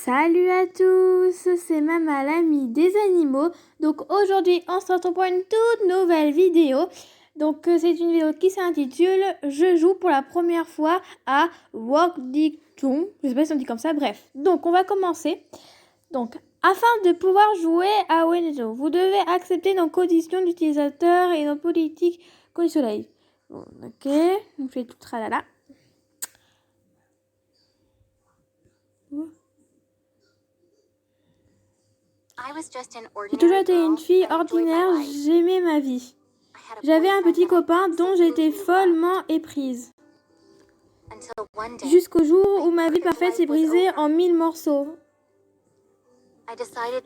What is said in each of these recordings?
Salut à tous, c'est Mama, l'amie des animaux. Donc aujourd'hui, on se retrouve pour une toute nouvelle vidéo. Donc c'est une vidéo qui s'intitule « Je joue pour la première fois à Walk Dictum ». Je sais pas si on dit comme ça, bref. Donc on va commencer. Donc, afin de pouvoir jouer à Wenjo, vous devez accepter nos conditions d'utilisateur et nos politiques conditionnelles. Bon, ok, on fait tout tralala. J'ai toujours été une fille ordinaire, j'aimais ma vie. J'avais un petit copain dont j'étais follement éprise. Jusqu'au jour où ma vie parfaite s'est brisée en 1000 morceaux.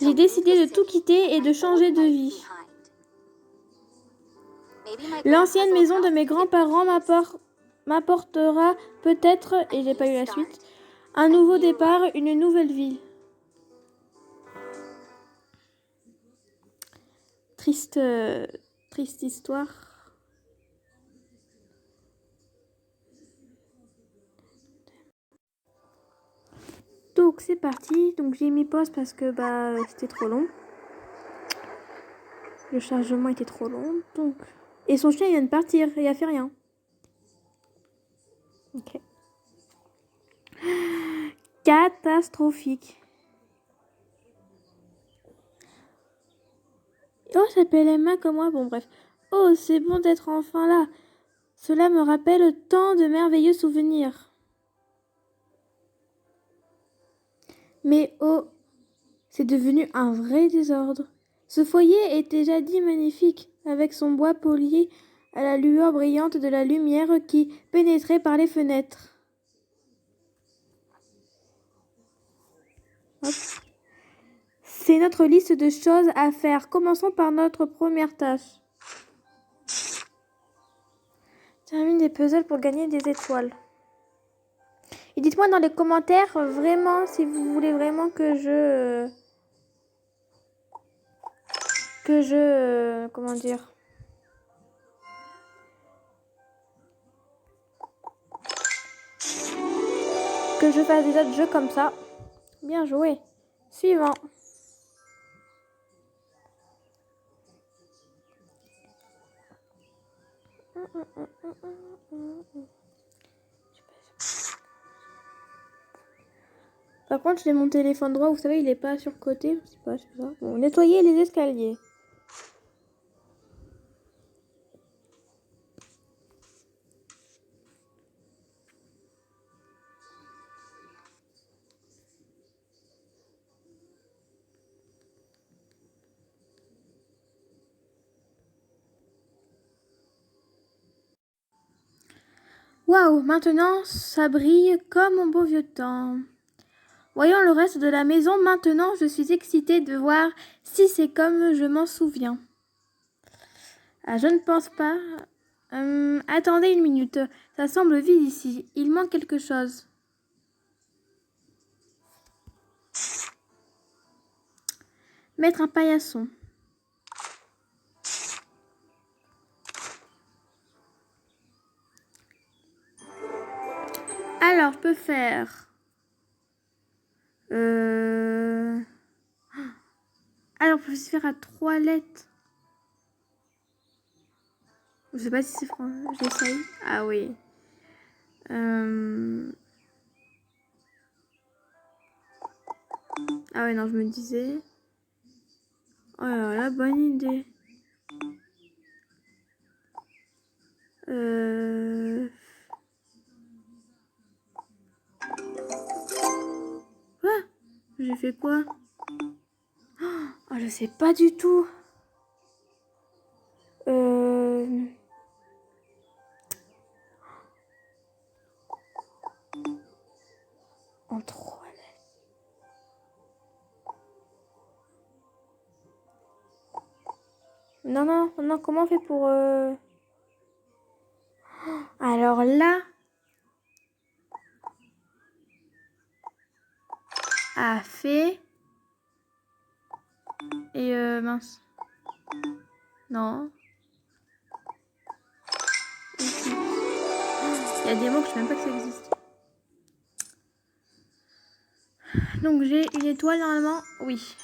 J'ai décidé de tout quitter et de changer de vie. L'ancienne maison de mes grands-parents m'apportera peut-être, et j'ai pas eu la suite, un nouveau départ, une nouvelle vie. Triste histoire. Donc c'est parti. Donc j'ai mis pause parce que c'était trop long. Le chargement était trop long. Donc et son chien il vient de partir. Il a fait rien. Ok. Catastrophique. Oh, ça s'appelle Emma comme moi. Bon bref. Oh, c'est bon d'être enfin là. Cela me rappelle tant de merveilleux souvenirs. Mais oh, c'est devenu un vrai désordre. Ce foyer était jadis magnifique, avec son bois poli à la lueur brillante de la lumière qui pénétrait par les fenêtres. Hop. C'est notre liste de choses à faire. Commençons par notre première tâche. Termine des puzzles pour gagner des étoiles. Et dites-moi dans les commentaires vraiment si vous voulez vraiment que comment dire, que je fasse des autres jeux comme ça. Bien joué. Suivant. Par contre, j'ai mon téléphone droit, vous savez, il est pas sur le côté. C'est pas ça. Bon, nettoyer les escaliers. Waouh, maintenant ça brille comme au beau vieux temps. Voyons le reste de la maison, maintenant je suis excitée de voir si c'est comme je m'en souviens. Ah, je ne pense pas. Attendez une minute, ça semble vide ici, il manque quelque chose. Mettre un paillasson. Alors, je peux faire... Alors, je peux se faire à 3 lettres. Je sais pas si c'est français. J'essaye. Ah oui. Ah ouais, non, je me disais... Oh là là, bonne idée. Quoi? J'ai fait quoi? Oh, je sais pas du tout. En 3 lettres. Non, non, non, comment on fait pour... Alors là... A fait... Et mince. Non. Il y a des mots que je sais même pas que ça existe. Donc j'ai une étoile normalement. Oui.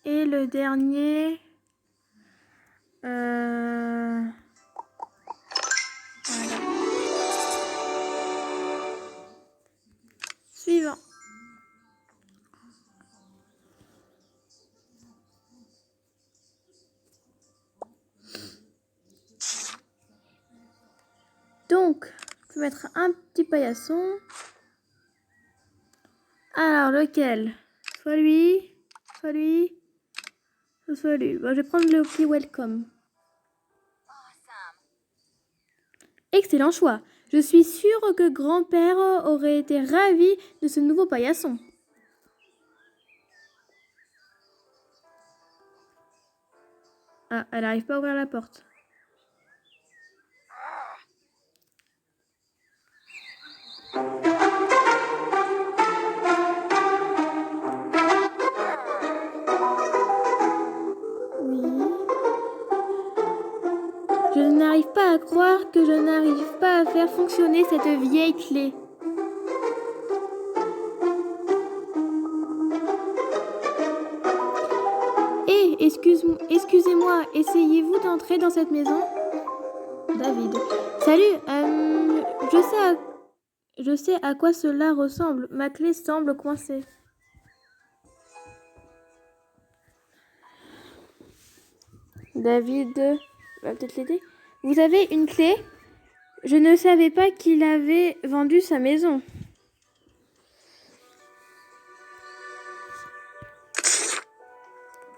Et le dernier. Voilà. Suivant. Donc, je vais mettre un petit paillasson. Alors, lequel? Soit lui, soit lui, soit lui. Bon, je vais prendre le petit welcome. Excellent choix. Je suis sûre que grand-père aurait été ravi de ce nouveau paillasson. Ah, elle n'arrive pas à ouvrir la porte. Je n'arrive pas à croire que je n'arrive pas à faire fonctionner cette vieille clé. Hé, excusez-moi, essayez-vous d'entrer dans cette maison? David. Salut, je sais à quoi cela ressemble. Ma clé semble coincée. David va peut-être l'aider. Vous avez une clé? Je ne savais pas qu'il avait vendu sa maison.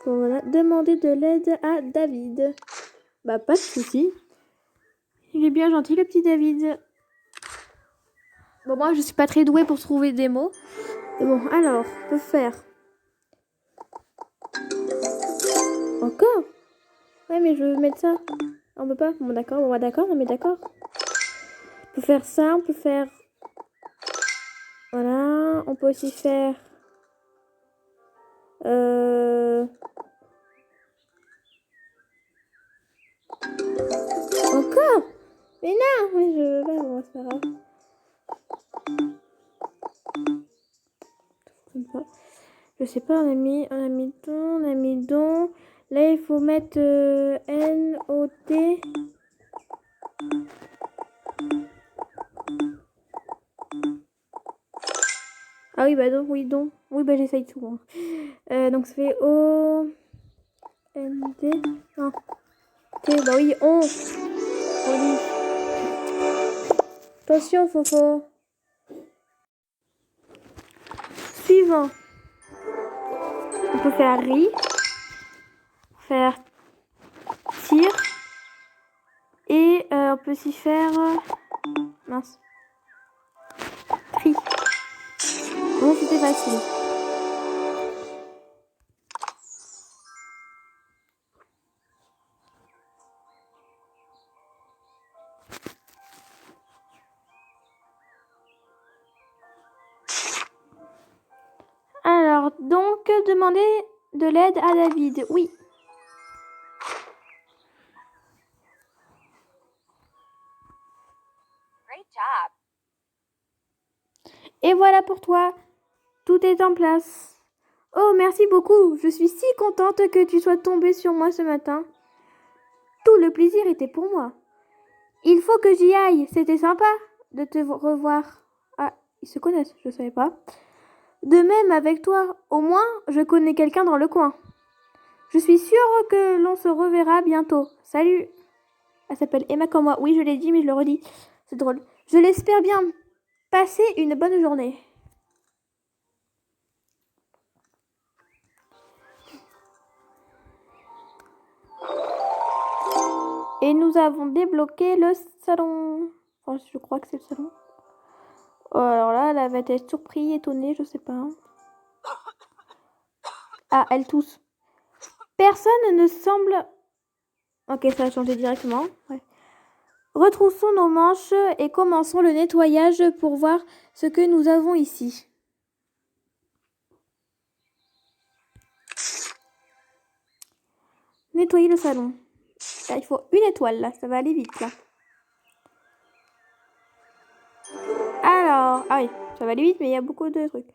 Voilà, demandez de l'aide à David. Bah, pas de souci. Il est bien gentil, le petit David. Bon, moi, je suis pas très douée pour trouver des mots. Et bon, alors, on peut faire. Encore? Ouais, mais je veux mettre ça. On peut pas? Bon, d'accord, bon, d'accord, non, mais d'accord. On peut faire ça, on peut faire... Voilà, on peut aussi faire... Encore? Mais non, mais je veux pas, bon, c'est pas grave. Je sais pas, on a mis don. Là, il faut mettre N-O-T. Ah oui, bah donc, oui, don. Oui, bah j'essaye tout. Hein. Donc ça fait O-N-D. Non. T, bah oui, on. Oui. Attention, Fofo. Suivant. On peut faire riz. Faire tir. Et on peut aussi faire... mince. Tri. Bon, c'était facile. Alors, donc, demander de l'aide à David. Oui. Great job. Et voilà pour toi. Tout est en place. Oh, merci beaucoup. Je suis si contente que tu sois tombée sur moi ce matin. Tout le plaisir était pour moi. Il faut que j'y aille. C'était sympa de te revoir. Ah, ils se connaissent, je savais pas. De même avec toi. Au moins, je connais quelqu'un dans le coin. Je suis sûre que l'on se reverra bientôt. Salut. Elle s'appelle Emma comme moi. Oui, je l'ai dit, mais je le redis. C'est drôle. Je l'espère bien. Passez une bonne journée. Et nous avons débloqué le salon. Enfin, je crois que c'est le salon. Oh, alors là, elle va être surprise, étonnée, je sais pas. Ah, elle tousse. Personne ne semble Ok, ça a changé directement. Ouais. Retroussons nos manches et commençons le nettoyage pour voir ce que nous avons ici. Nettoyer le salon. Là, il faut une étoile, là. Ça va aller vite, là. Alors... Ah oui, ça va aller vite, mais il y a beaucoup de trucs.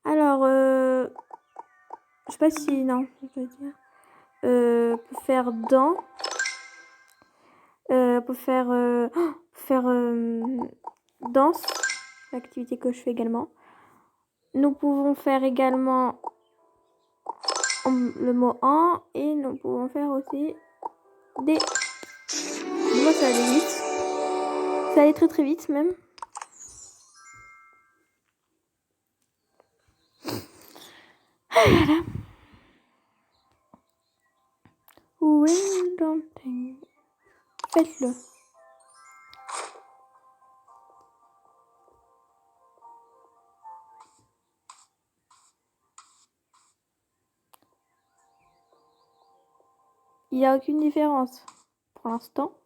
Alors, je sais pas si... Non, je veux dire... pour faire dents. Pour faire... danse. L'activité que je fais également. Nous pouvons faire également le mot en et nous pouvons faire aussi des... Moi ça allait vite. Ça allait très très vite même. Voilà. Faites-le. Il n'y a aucune différence pour l'instant.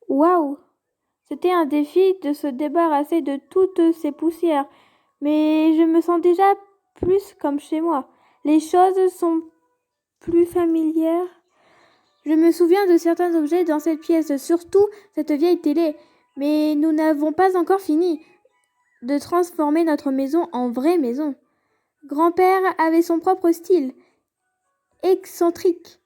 Waouh! C'était un défi de se débarrasser de toutes ces poussières. Mais je me sens déjà plus comme chez moi. Les choses sont plus familières. Je me souviens de certains objets dans cette pièce, surtout cette vieille télé. Mais nous n'avons pas encore fini de transformer notre maison en vraie maison. Grand-père avait son propre style, excentrique.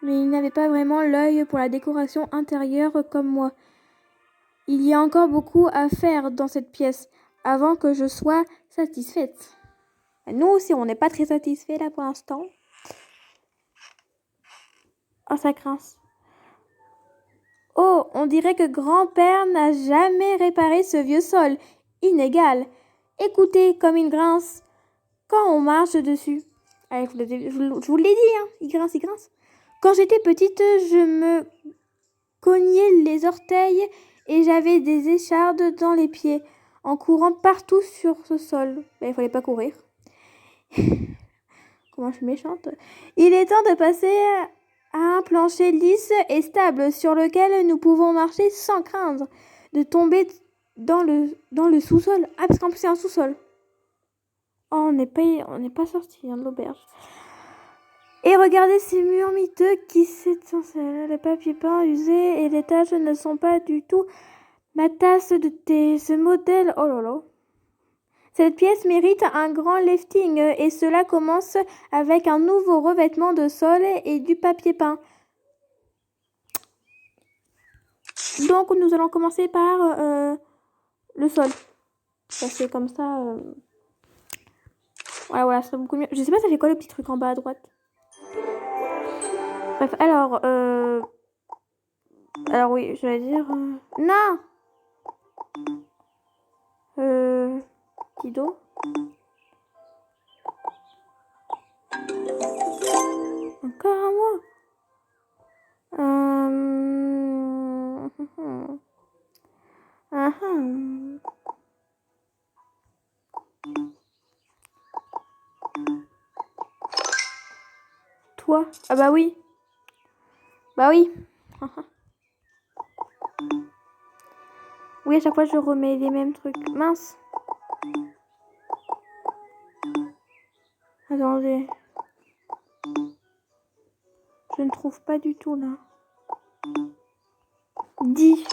Mais il n'avait pas vraiment l'œil pour la décoration intérieure comme moi. Il y a encore beaucoup à faire dans cette pièce avant que je sois satisfaite. Nous aussi, on n'est pas très satisfaits là pour l'instant. Oh, ça grince. Oh, on dirait que grand-père n'a jamais réparé ce vieux sol inégal. Écoutez comme il grince quand on marche dessus. Allez, je vous l'ai dit, hein, il grince, il grince. Quand j'étais petite, je me cognais les orteils et j'avais des échardes dans les pieds en courant partout sur ce sol. Ben, il fallait pas courir. Comment je suis méchante. Il est temps de passer à un plancher lisse et stable sur lequel nous pouvons marcher sans craindre de tomber dans le sous-sol. Ah, parce qu'en plus c'est un sous-sol. Oh, on n'est pas sorti de l'auberge. Et regardez ces murs miteux qui s'étincellent. Le papier peint usé et les taches ne sont pas du tout ma tasse de thé. Ce modèle, oh là là. Cette pièce mérite un grand lifting et cela commence avec un nouveau revêtement de sol et du papier peint. Donc nous allons commencer par le sol. Ça fait comme ça. Voilà, ça beaucoup mieux. Je sais pas, ça fait quoi le petit truc en bas à droite? Bref, alors oui, je vais dire... Non. Kido. Encore un mot. Toi. Ah bah oui. Bah oui. Oui, à chaque fois je remets les mêmes trucs. Mince. Attendez. Je ne trouve pas du tout là. 10.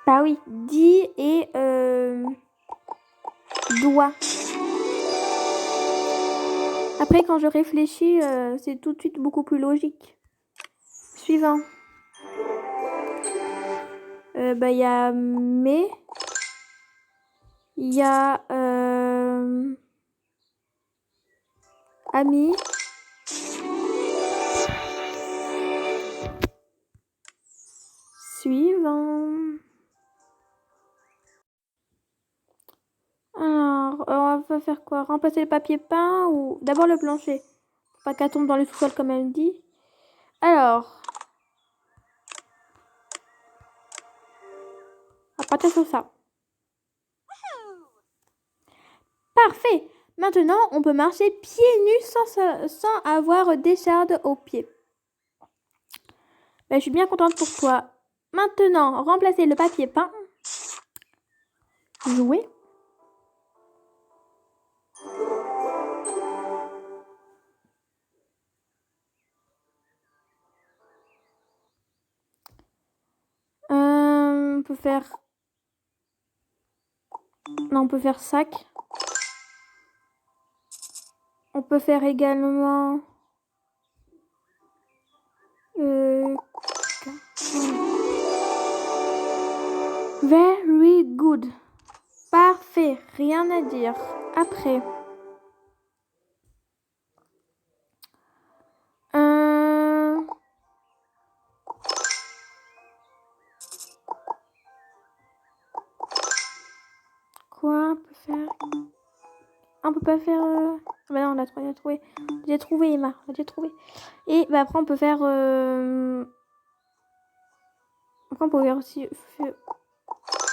Bah oui, 10 et doigt. Après, quand je réfléchis, c'est tout de suite beaucoup plus logique. Suivant. Bah il y a mais. Il y a ami. Suivant. Alors, on va faire quoi? Remplacer le papier peint ou d'abord le plancher? Faut pas qu'elle tombe dans le sous-sol comme elle dit. Alors, Pâte à salsa. Parfait. Maintenant, on peut marcher pieds nus sans avoir d'écharde aux pieds. Ben, je suis bien contente pour toi. Maintenant, remplacer le papier peint. Jouer. On peut faire... Non, on peut faire sac. On peut faire également... Very good. Parfait, rien à dire. Après. Quoi on peut faire? On peut pas faire... Bah non, on a trouvé. J'ai trouvé, Emma. J'ai trouvé. Et bah après, on peut faire... Après, on peut faire aussi...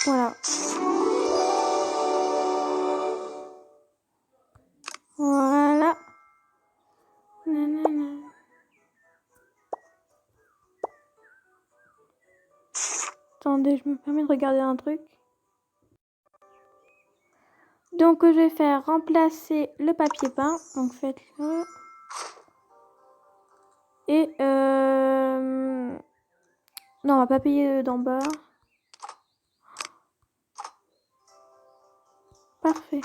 Voilà. Voilà. Nanana. Attendez, je me permets de regarder un truc. Donc, je vais faire remplacer le papier peint. Donc, faites-le. Et non, on va pas payer d'en bas. Parfait.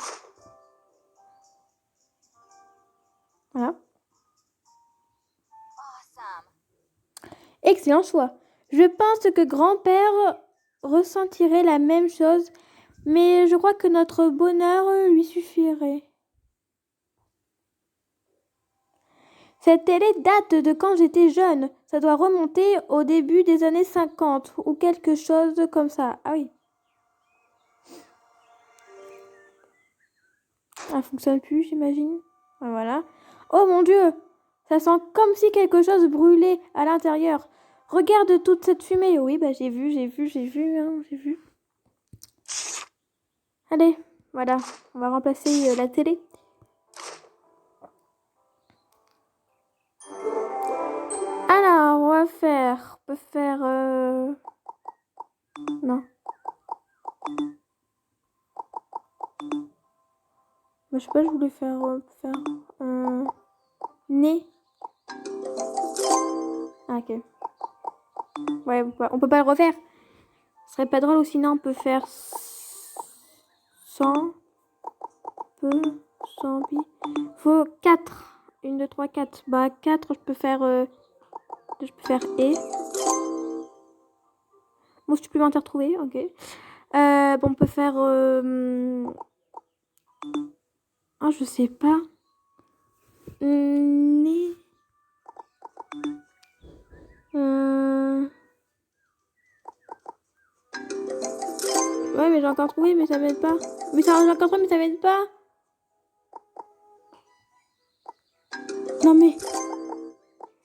Voilà. Excellent choix. Je pense que grand-père ressentirait la même chose, mais je crois que notre bonheur lui suffirait. Cette télé date de quand j'étais jeune. Ça doit remonter au début des années 50 ou quelque chose comme ça. Ah oui. Elle fonctionne plus, j'imagine. Voilà. Oh mon Dieu! Ça sent comme si quelque chose brûlait à l'intérieur. Regarde toute cette fumée. Oui, bah j'ai vu, j'ai vu. Allez, voilà. On va remplacer la télé. Alors, on peut faire... Non. Bah, je sais pas, je voulais faire... Nez. Ah, ok. Ouais, on peut pas le refaire. Ce serait pas drôle, ou sinon on peut faire... Sans... Peu... Sans... Faut 4. 1, 2, 3, 4. Bah, 4, je peux faire... Je peux faire et. Bon, supplémentaire trouvé, ok. Bon, on peut faire... Ah, je sais pas. Né. Ouais, mais j'ai encore trouvé, mais ça m'aide pas. Mais ça, j'ai encore trouvé, mais ça m'aide pas. Non, mais...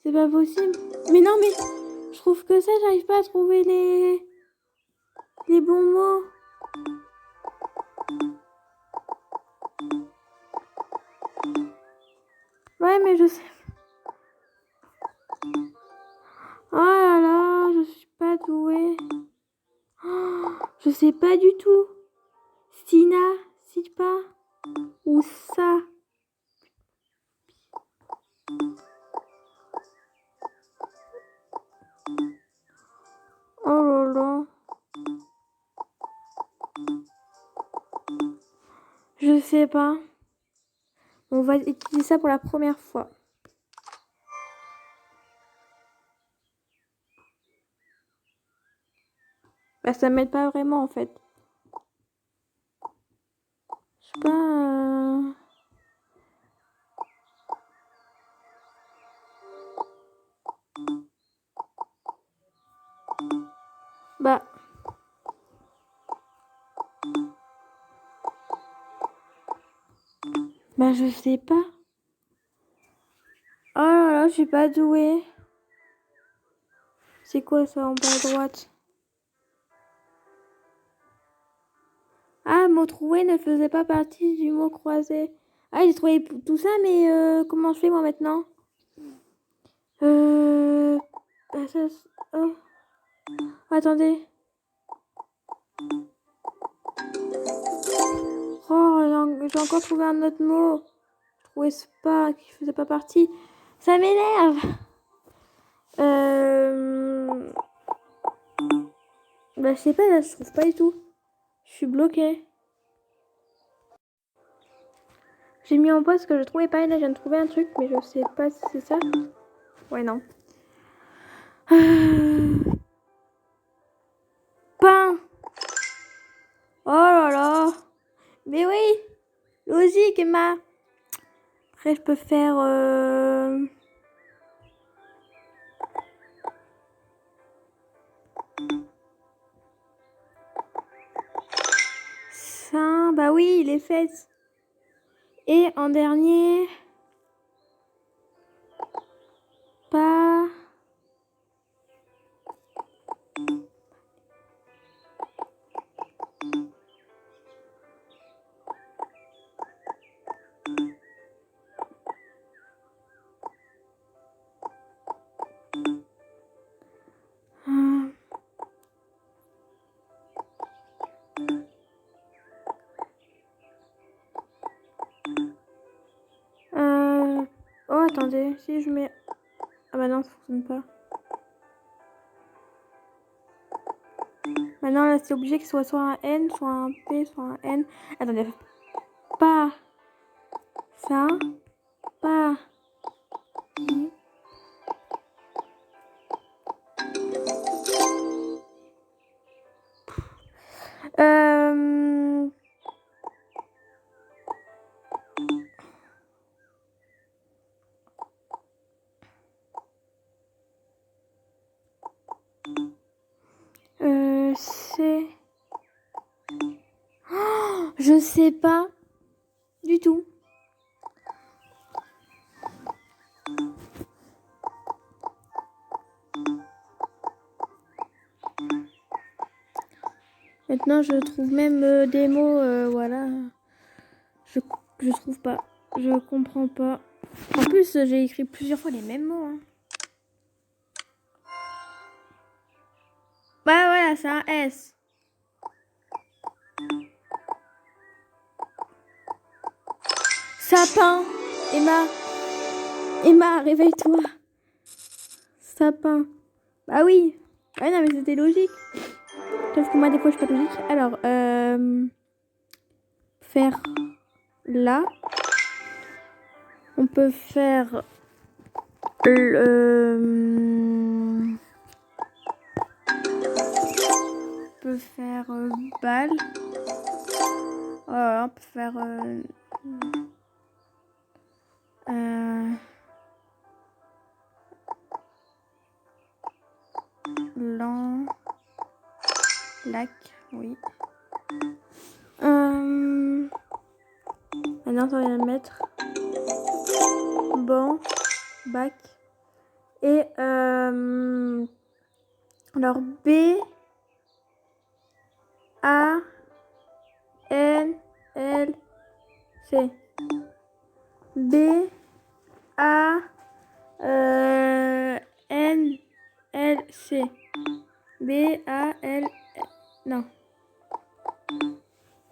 C'est pas possible. Mais non, mais... Je trouve que ça, j'arrive pas à trouver les bons mots. Ouais, mais je sais... Oh là là, je suis pas douée. Oh, je sais pas du tout. Sina, Sipa ou ça. Oh là là. Je sais pas. On va utiliser ça pour la première fois. Bah, ça m'aide pas vraiment en fait. Je sais pas. Bah. Bah, je sais pas. Oh là là, je suis pas douée. C'est quoi ça en bas à droite? le mot trouvé ne faisait pas partie du mot croisé. Ah, j'ai trouvé tout ça, mais comment je fais moi maintenant? Bah, ça, oh. Attendez. Oh, j'ai encore trouvé un autre mot. Je trouvais pas qui faisait pas partie. Ça m'énerve. Bah, je sais pas, là, je trouve pas du tout. Je suis bloquée. J'ai mis en pause parce que je trouvais pas. Et là, je viens de trouver un truc, mais je sais pas si c'est ça. Ouais, non. Pain. Oh là là. Mais oui. Logique, Emma. Après, je peux faire... Ça, bah oui, les fesses. Et en dernier... Pas... Oh, attendez, si je mets... Ah bah non, ça fonctionne pas. Maintenant, là, c'est obligé que ce soit un N, soit un P, soit un N. Attendez. Pas... Ça... Pas... C'est... Oh, je sais pas du tout. Maintenant, je trouve même des mots, voilà. Je trouve pas. Je comprends pas. En plus, j'ai écrit plusieurs fois les mêmes mots. Hein. Bah voilà, c'est un S. Sapin. Emma. Emma, réveille-toi. Sapin. Bah oui. Ah non, mais c'était logique. Sauf que moi, des fois, je suis pas logique. Alors, faire là. On peut faire le... On peut faire balle. On peut faire... lac, oui. Maintenant, ça va le mettre. Banc, bac. Et alors B, A, N, L, C. B, A, N, L, C. B, A, L, non.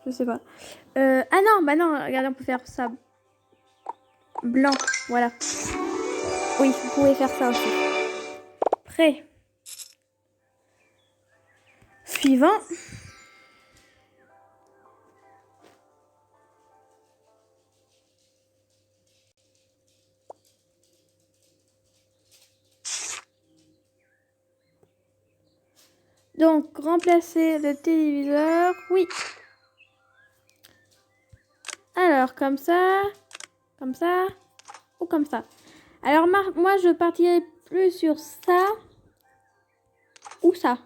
Je sais pas. Ah non, bah non, regardez, on peut faire ça. Blanc, voilà. Oui, vous pouvez faire ça aussi. Prêt. Suivant. Donc, remplacer le téléviseur. Oui. Alors, comme ça ou comme ça. Alors, moi, je partirai plus sur ça ou ça.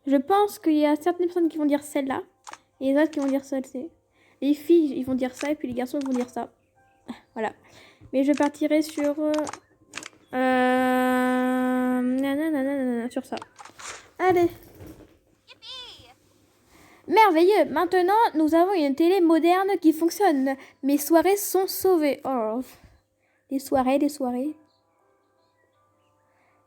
Je pense qu'il y a certaines personnes qui vont dire celle-là et les autres qui vont dire celle-ci. Les filles, ils vont dire ça et puis les garçons, ils vont dire ça. Voilà. Mais je partirai sur... sur ça. Allez. Merveilleux. Maintenant, nous avons une télé moderne qui fonctionne. Mes soirées sont sauvées. Oh, les soirées, les soirées.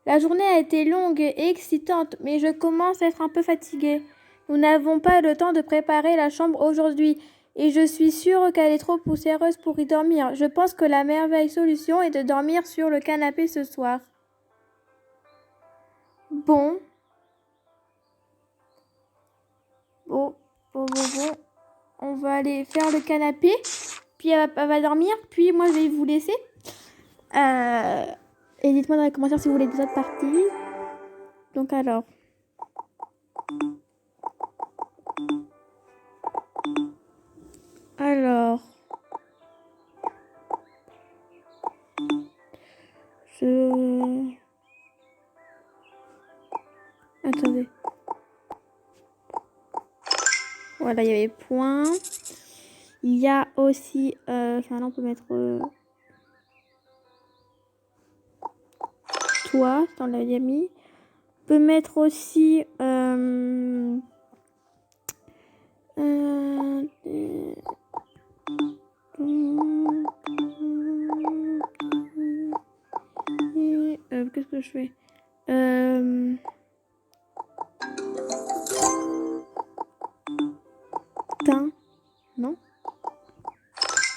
La journée a été longue et excitante, mais je commence à être un peu fatiguée. Nous n'avons pas le temps de préparer la chambre aujourd'hui, et je suis sûre qu'elle est trop poussiéreuse pour y dormir. Je pense que la merveilleuse solution est de dormir sur le canapé ce soir. Bon. Bon. On va aller faire le canapé, puis elle va dormir, puis moi je vais vous laisser. Et dites-moi dans les commentaires si vous voulez des autres parties. Donc alors. Attendez. Voilà, il y avait point. Il y a aussi... Enfin, là, on peut mettre... toi, on l'a déjà mis. On peut mettre aussi... qu'est-ce que je fais Teint, non.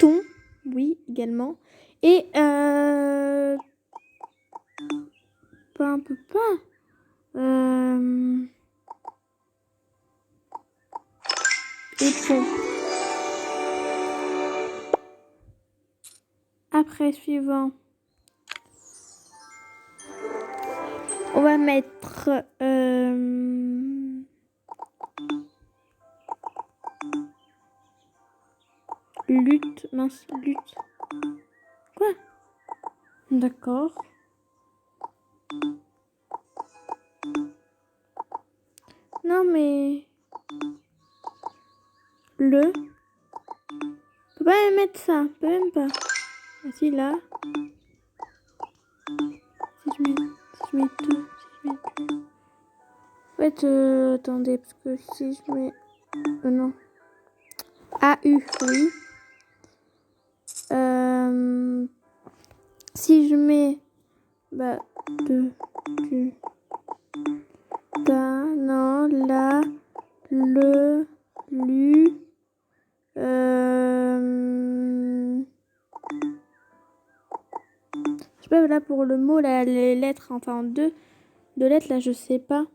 Ton, oui, également. Et pas un peu pas. Et pont. Après, suivant. On va mettre... lutte, mince, lutte. Quoi? D'accord. Non mais... Le... On peut pas même mettre ça, on peut même pas. Ah si, là. Si je mets deux, En fait, attendez, parce que si je mets... non. AU, oui. Si je mets... Bah, deux, du... Da, non, la, le, lu... Je sais pas, là, pour le mot, là, les lettres, enfin, deux lettres, là, je sais pas.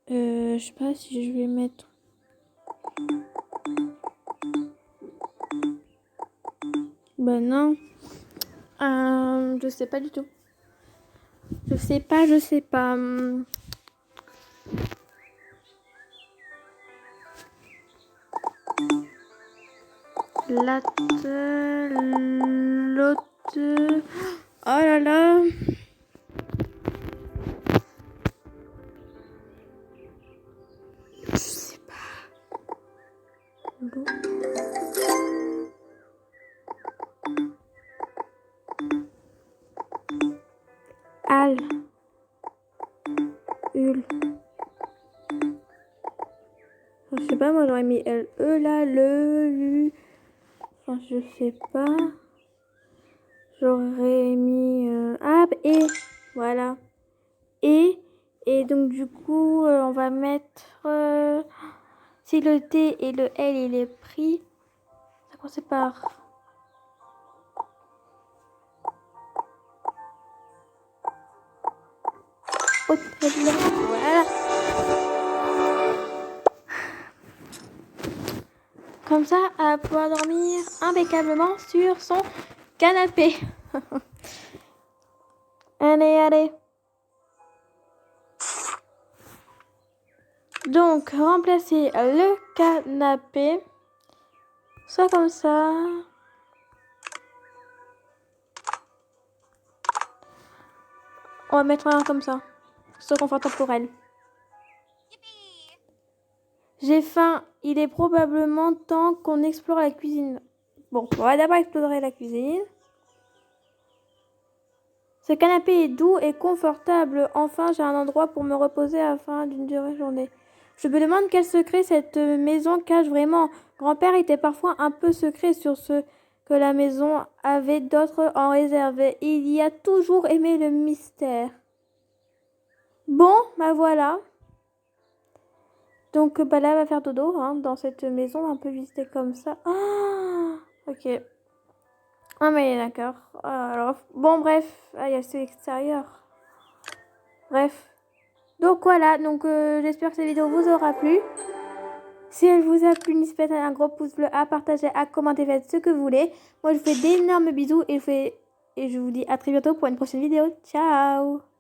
Je sais pas si je vais mettre... Bah non. Je sais pas du tout. Je sais pas. L'autre... Oh là là. Je sais pas. Al. Ul. Je sais pas, moi j'aurais mis L-E là, le, lu. Enfin, je sais pas. J'aurais mis ah, et. Voilà. Et donc du coup, on va mettre... si le T et le L, il est pris, ça commence par... Voilà. Comme ça, elle va pouvoir dormir impeccablement sur son canapé. Allez. Donc, remplacer le canapé. Soit comme ça. On va mettre un comme ça. Soit confortable pour elle. J'ai faim. Il est probablement temps qu'on explore la cuisine. Bon, on va d'abord explorer la cuisine. Ce canapé est doux et confortable. Enfin, j'ai un endroit pour me reposer afin d'une durée journée. Je me demande quel secret cette maison cache vraiment. Grand-père était parfois un peu secret sur ce que la maison avait d'autre en réserve. Il y a toujours aimé le mystère. Bon, bah voilà. Donc bah là, elle va faire dodo hein, dans cette maison un peu visitée comme ça. Ah, ok. Ah mais d'accord. Alors, bon bref, ah, il y a ce extérieur. Bref. Donc voilà, donc j'espère que cette vidéo vous aura plu. Si elle vous a plu, n'hésitez pas à mettre un gros pouce bleu, à partager, à commenter, faites ce que vous voulez. Moi je vous fais d'énormes bisous et je vous dis à très bientôt pour une prochaine vidéo. Ciao!